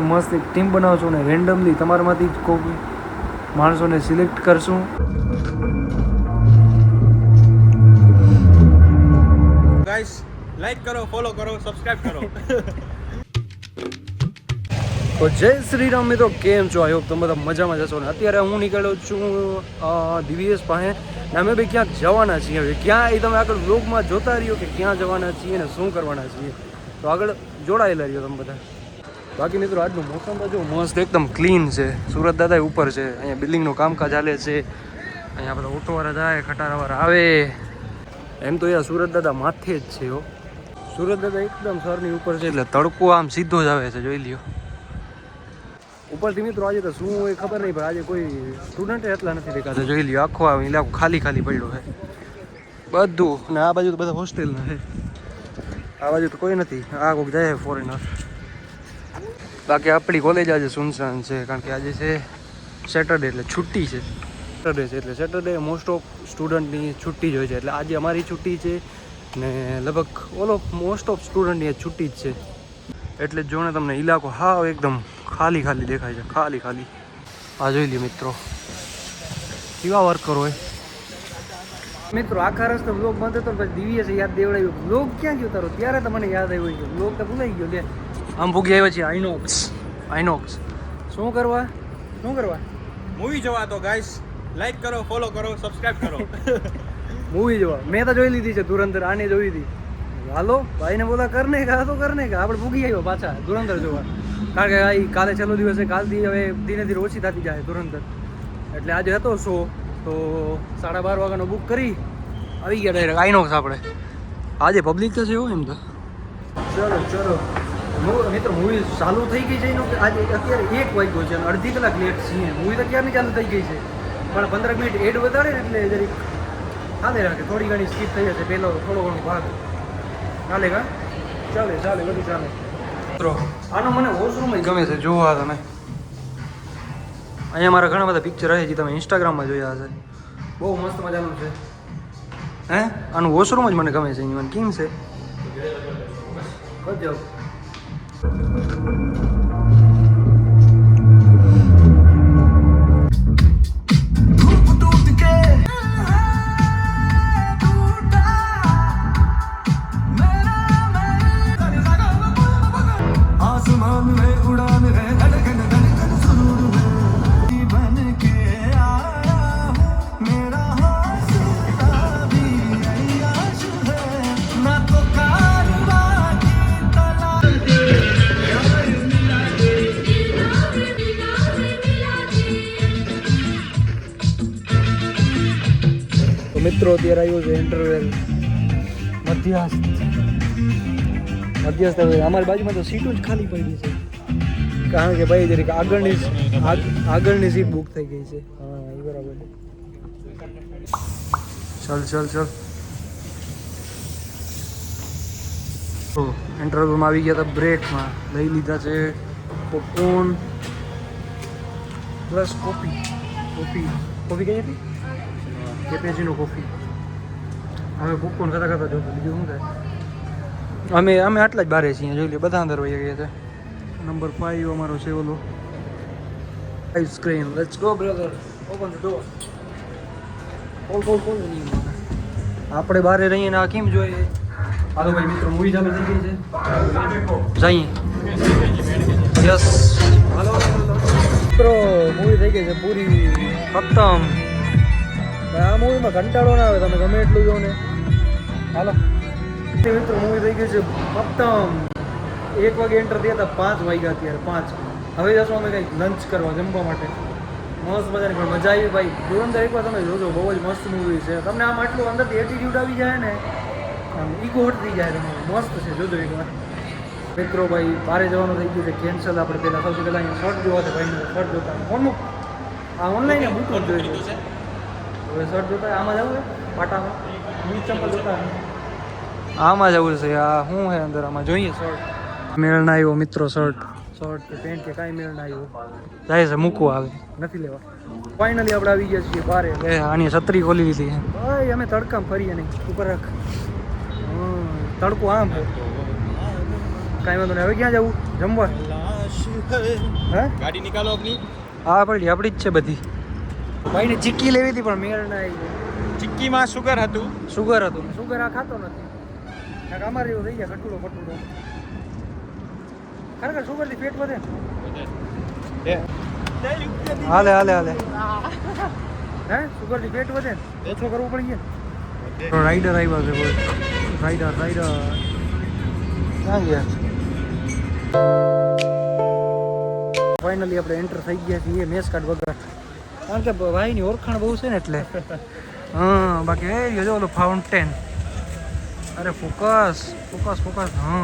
મસ્ત એક ટીમ બનાવશો ને રેન્ડમલી તમારામાંથી જ કોઈ માણસોને સિલેક્ટ કરશું. ગાઈસ લાઈક કરો, ફોલો કરો, સબસ્ક્રાઇબ કરો. તો જય શ્રી રામ મિત્રો, કેમ છો? આઈ હોપ તમે બધા મજામાં જશો ને. અત્યારે હું નીકળ્યો છું દિવ્યેશ પાસે ને અમે ભાઈ ક્યાંક જવાના છીએ. હવે ક્યાં એ તમે આગળ વ્લોગમાં જોતા રહ્યો કે ક્યાં જવાના છીએ ને શું કરવાના છીએ, તો આગળ જોડાયેલા રહ્યો તમે બધા. બાકી મિત્રો આજનું મોસમ તો જો મસ્ત એકદમ ક્લીન છે. સુરત દાદા ઉપર છે, અહીંયા બિલ્ડિંગનું કામકાજ ચાલે છે, અહીંયા બધા ઓટોવાળા જાય, ખટારાવાળા આવે. એમ તો અહીંયા સુરત દાદા માથે જ છે હો. સુરત દાદા એકદમ સરની ઉપર છે એટલે તડકો આમ સીધો જ આવે છે, જોઈ લ્યો. ઉપરથી મિત્રો આજે તો શું હોય ખબર નહીં, પણ આજે કોઈ સ્ટુડન્ટ એટલા નથી દેખાતા, જોઈ લ્યો. આખો આ ઇલાકો ખાલી ખાલી પડ્યો છે બધું. ને આ બાજુ તો બધા હોસ્ટેલના છે, આ બાજુ તો કોઈ નથી. આ કોઈક જાય ફોરેનર. બાકી આપણી કોલેજ આજે સુનસાન છે, કારણ કે આજે છે સેટરડે એટલે છુટ્ટી છે. સેટરડે છે એટલે સેટરડે મોસ્ટ ઓફ સ્ટુડન્ટની છુટ્ટી જ હોય છે, એટલે આજે અમારી છુટ્ટી છે ને લગભગ મોસ્ટ ઓફ સ્ટુડન્ટની છુટ્ટી જ છે. એટલે જ જો ને તમને ઇલાકો હાવ એકદમ ખાલી ખાલી દેખાય છે, ખાલી ખાલી. આ જોઈ લ્યો મિત્રો, કેવા વર્કર હોય. મિત્રો આખા રસ્તે વ્લોગ બંધ હતો, પછી દિવ્યેશ યાદ દેવડાવ્યું. વ્લોગ ક્યાં ગયો તારો? ત્યારે તો મને યાદ આવ્યું છે, વ્લોગ તો ભૂલાઈ ગયો. લે આમ ભૂગી આવ્યા છીએ આઈનોક્સ. શું કરવા મૂવી જોવા. તો ગાઈસ લાઈક કરો, ફોલો કરો, સબસ્ક્રાઇબ કરો. મૂવી જોવા મેં તો જોઈ લીધી છે ધુરંધર. આને જોઈ હતી. હાલો ભાઈને બોલા કરને કા તો કરને કા. આપણે ભૂગી આવ્યો પાછા ધુરંધર જોવા, કારણ કે આ કાલે છેલ્લો દિવસ છે. કાલથી હવે ધીરે ધીરે ઓછી થતી જાય ધુરંધર. એટલે આજે હતો શો, તો 12:30 વાગ્યાનો બુક કરી આવી ગયા ડાયરેક્ટ આઈનોક્સ. આપણે આજે પબ્લિક તો છે એમ તો. ચલો મિત્રો, મૂવી ચાલુ થઈ ગઈ છે એનો. આજે અત્યારે 1 વાગ્યો છે અને અડધી કલાક લેટ છીએ. મૂવી તો ક્યારની ચાલુ થઈ ગઈ છે, પણ 15 મિનિટ એડ વધારે ને એટલે જરીક ચાલે રાખે. થોડી ઘણી સ્કીપ થઈ જશે, પહેલો થોડો ઘણો ભાગ ચાલે કા. ચાલે બધું ચાલે મિત્રો. આનો મને વોશરૂમ ગમે છે, જોવા તમે. અહીંયા મારા ઘણા બધા પિક્ચર આવે છે, તમે ઇન્સ્ટાગ્રામમાં જોયા હશે. બહુ મસ્ત મજાનું છે. હે આનું વોશરૂમ જ મને ગમે છે. મને કેમ છે ગજબ. મિત્રો અત્યારે આવ્યો છે ઇન્ટરવેલ મધ્યસ્થ. અમારી બાજુમાં તો સીટો જ ખાલી પડી છે, કારણ કે ભાઈ જરીક આગળની સીટ બુક થઈ ગઈ છે. હા એ બરાબર છે. ચાલ ઇન્ટરવ્યુમાં આવી ગયા હતા. બ્રેકમાં લઈ લીધા છે પોપકોર્ન પ્લસ કોફી કઈ હતી કેપેચીનો કોફી. હવે પોપકોર્ન ખાતા જોતો બીજું શું થાય. અમે આટલા જ બારે છીએ, જોઈ લે. બધા અંદર વહી ગયા છે. નંબર 5 અમારો છે ઓલો ice cream. Let's go brother, open the door. Call આપણે બારે રહીએ ને આ કેમ જોઈએ. હાલો ભાઈ મિત્રો, મૂવી ચાલુ થઈ ગઈ છે, જઈએ. યસ હાલો મિત્રો, મૂવી થઈ ગઈ છે પૂરી ખતમ. આ મૂવીમાં કંટાળો ના આવે, તમે ગમે એટલું જો ને. હાલો મિત્રો, મૂવી થઈ ગઈ છે ખતમ. 1 વાગે એન્ટર થયા હતા, 5 વાગ્યા અત્યારે 5. હવે જશું અમે કંઈક લંચ કરવા, જમવા માટે. મસ્ત મજાની પણ મજા આવી ભાઈ. ધુરંધર એકવાર તમે જોજો, બહુ જ મસ્ત મૂવી છે. તમને આમ આટલું અંદરથી એટીટ્યુડ આવી જાય ને, આમ ઈગો હટતી જાય તમારું. મસ્ત છે, જોજો એકવાર. મિત્રો ભાઈ બહાર જવાનું થઈ ગયું છે કેન્સલ. આપણે પહેલાં સૌથી પહેલાં અહીંયા શર્ટ જોવા છે ભાઈને. શર્ટ જોતા ફોનનું આ ઓનલાઈન બુક જ જોઈ છે. હવે શર્ટ જોતા આમાં જવું છે પાટામાં. મીટ ચંપલ જોતા આમાં જવું છે. આ શું છે અંદર, આમાં જોઈએ શર્ટ. મેળ ના આવ્યો મિત્રો. શર્ટ કે પેન્ટ કે કાંઈ મેળ ના આવ્યો. જાય છે મૂકવા, આવે નથી લેવા. ફાઇનલી આપણે આવી ગયા છીએ બારે. આની છત્રી ખોલી લીધી છે ભાઈ. અમે તડકામાં ફરીએ નહીં, ઉપર રાખ. તડકો આમ કાંઈ વાંધો નહીં. હવે ક્યાં જવું જમવા? હે ગાડી નિકાલો अपनी હા આપણી જ છે બધી ભાઈને ચીક્કી લેવી હતી પણ મેળ ના આવી ચિક્કી માં સુગર હતું સુગર હતું સુગર આ ખાતો નથી કારણ અમારે એવું થઈ ગયા કટુડો ખરેખર સુગર થી પેટ વધે હાલે હે સુગર થી પેટ વધે ઓછો કરવું પડી ગયા રાઈડર આવ્યા છે કોઈ રાઈડર ક્યાં ગયા ફાઇનલી આપણે એન્ટર થઈ ગયા છીએ મેસ કાર્ડ વગર કારણ કે ભાઈની ઓળખાણ બહુ છે ને એટલે હા બાકી એ જો ઓલો ફાઉન્ટેન અરે ફોકસ હા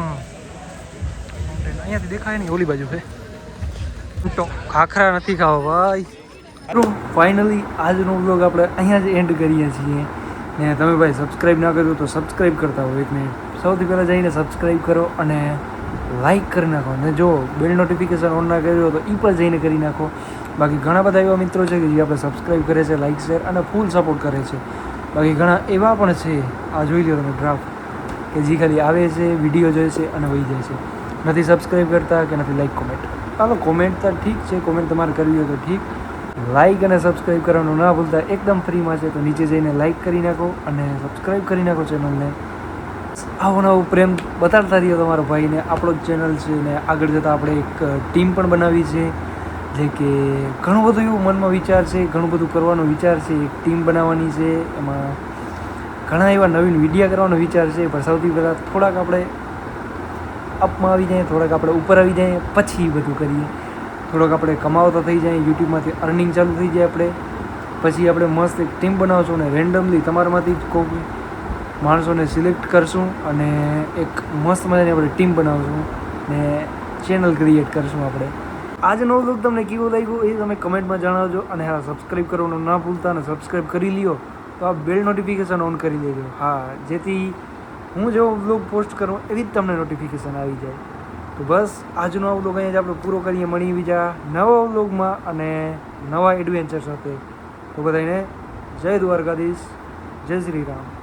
ફાઉન્ટેન અહીંયાથી દેખાય નહીં ઓલી બાજુ છે તો ખાખરા નથી ખાવા ભાઈ ફાઇનલી આજનો વ્લોગ આપણે અહીંયા જ એન્ડ કરીએ છીએ ને તમે ભાઈ સબસ્ક્રાઈબ ના કર્યું તો સબસ્ક્રાઈબ કરતા હો 1 મિનિટ સૌથી પહેલાં જઈને સબસ્ક્રાઈબ કરો અને લાઈક કરી નાખો અને જો બેલ નોટિફિકેશન ઓન ના કર્યું તો એ પણ જઈને કરી નાખો બાકી ઘણા બધા એવા મિત્રો છે કે જે આપણે સબસ્ક્રાઈબ કરે છે લાઈક શેર અને ફૂલ સપોર્ટ કરે છે બાકી ઘણા એવા પણ છે આ જોઈ લો તમે ડ્રાફ્ટ કે જે ખાલી આવે છે વિડીયો જોઈ છે અને વહી જાય છે નથી સબસ્ક્રાઈબ કરતા કે નથી લાઈક કોમેન્ટ ચાલો કોમેન્ટ તો ઠીક છે કોમેન્ટ તમારે કરવી હોય તો ઠીક લાઈક અને સબસ્ક્રાઈબ કરવાનું ના ભૂલતા એકદમ ફ્રીમાં છે તો નીચે જઈને લાઈક કરી નાખો અને સબસ્ક્રાઈબ કરી નાખો ચેનલને આવો નવો પ્રેમ બતાડતા રહ્યો તમારો ભાઈને આપણો જ ચેનલ છે ને આગળ જતાં આપણે એક ટીમ પણ બનાવી છે જે કે ઘણું બધું એવું મનમાં વિચાર છે ઘણું બધું કરવાનો વિચાર છે એક ટીમ બનાવવાની છે એમાં ઘણા એવા નવીન વિડીયા કરવાનો વિચાર છે પણ સૌથી પહેલાં થોડાક આપણે અપમાં આવી જાય થોડાક આપણે ઉપર આવી જાય પછી બધું કરીએ થોડોક આપણે કમાવતા થઈ જાય યુટ્યુબમાંથી અર્નિંગ ચાલુ થઈ જાય આપણે પછી આપણે મસ્ત એક ટીમ બનાવશું ને રેન્ડમલી તમારામાંથી જ કોઈ માણસોને સિલેક્ટ કરશું અને એક મસ્ત મજાની આપણે ટીમ બનાવશું ને ચેનલ ક્રિએટ કરશું આપણે આજનો વ્લોગ તમને કેવું લાગ્યું એ તમે કમેન્ટમાં જણાવજો અને હા સબસ્ક્રાઈબ કરવાનું ના ભૂલતા અને સબસ્ક્રાઈબ કરી લ્યો તો આ બેલ નોટિફિકેશન ઓન કરી લેજો હા જેથી હું જેવો વ્લોગ પોસ્ટ કરું એવી જ તમને નોટિફિકેશન આવી જાય તો બસ આજનો આ વ્લોગ અહીંયા જ આપણે પૂરો કરીએ મળીએ બીજા નવા વ્લોગમાં અને નવા એડવેન્ચર સાથે તો બધાને જય દ્વારકાધીશ જય શ્રી રામ